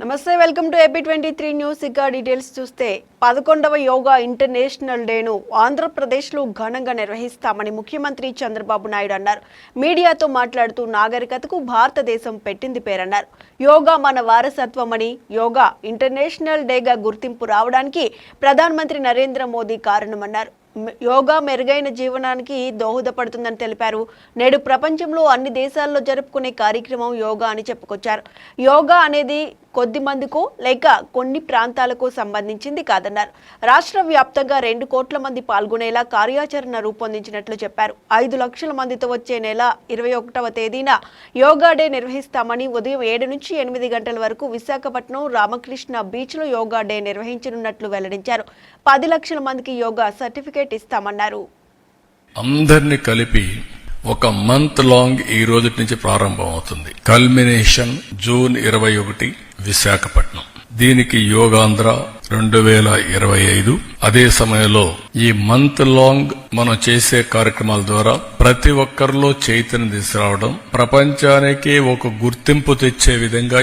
నమస్తే, welcome to AP23 news. ఇక details చూస్తే 11వ యోగా ఇంటర్నేషనల్ డేను ఆంధ్రప్రదేశ్లో ఘనంగా నిర్వహిస్తామని ముఖ్యమంత్రి చంద్రబాబు నాయుడు అన్నారు. మీడియాతో మాట్లాడుతూ నాగరికతకు భారతదేశం పెట్టింది పేరన్నారు. యోగా మన వారసత్వమని, యోగా ఇంటర్నేషనల్ డేగా గుర్తింపు రావడానికి ప్రధానమంత్రి నరేంద్ర మోదీ కారణమన్నారు. యోగా మెరుగైన జీవనానికి దోహదపడుతుందని తెలిపారు. నేడు ప్రపంచంలో అన్ని దేశాల్లో జరుపుకునే కార్యక్రమం యోగా అని చెప్పుకొచ్చారు. యోగా అనేది కొద్ది మందికో లేక కొన్ని ప్రాంతాలకు సంబంధించింది కాదన్నారు. రాష్ట్ర వ్యాప్తంగా 2 కోట్ల మంది పాల్గొనేలా కార్యాచరణ రూపొందించినట్లు చెప్పారు. 5 లక్షల మందితో వచ్చే నెల 21వ తేదీన యోగా డే నిర్వహిస్తామని, ఉదయం 7 నుంచి 8 గంటల వరకు విశాఖపట్నం రామకృష్ణ బీచ్లో యోగా డే నిర్వహించనున్నట్లు వెల్లడించారు. 10 లక్షల మందికి యోగా సర్టిఫికేట్ ఇస్తామన్నారు. అందరినీ కలిపి ఒక మంత్ లాంగ్ ఈ రోజు నుంచి ప్రారంభం అవుతుంది. Culmination June 21 Visakhapatnam. దీనికి యోగాంధ్ర 2025. అదే సమయంలో ఈ మంత్ లాంగ్ మనం చేసే కార్యక్రమాల ద్వారా ప్రతి ఒక్కరిలో చైతన్యం తీసుకురావడం, ప్రపంచానికి ఒక గుర్తింపు తెచ్చే విధంగా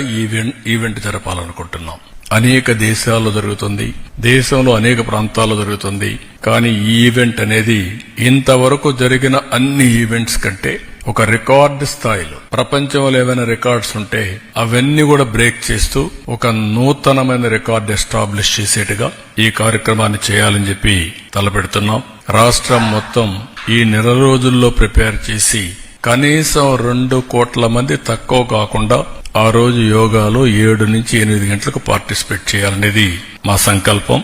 ఈవెంట్ జరపాలనుకుంటున్నాం. అనేక దేశాల్లో జరుగుతుంది, దేశంలో అనేక ప్రాంతాల్లో జరుగుతుంది. కానీ ఈ ఈవెంట్ అనేది ఇంతవరకు జరిగిన అన్ని ఈవెంట్స్ కంటే ఒక రికార్డు స్థాయిలో, ప్రపంచంలో ఏవైనా రికార్డ్స్ ఉంటే అవన్నీ కూడా బ్రేక్ చేస్తూ ఒక నూతనమైన రికార్డు ఎస్టాబ్లిష్ చేసేట్టుగా ఈ కార్యక్రమాన్ని చేయాలని చెప్పి తలపెడుతున్నాం. రాష్ట్రం మొత్తం ఈ నెల రోజుల్లో ప్రిపేర్ చేసి కనీసం 2 కోట్ల మంది తక్కువ కాకుండా ఆ రోజు యోగాలో 7 నుంచి 8 గంటలకు పార్టిసిపేట్ చేయాలనేది మా సంకల్పం.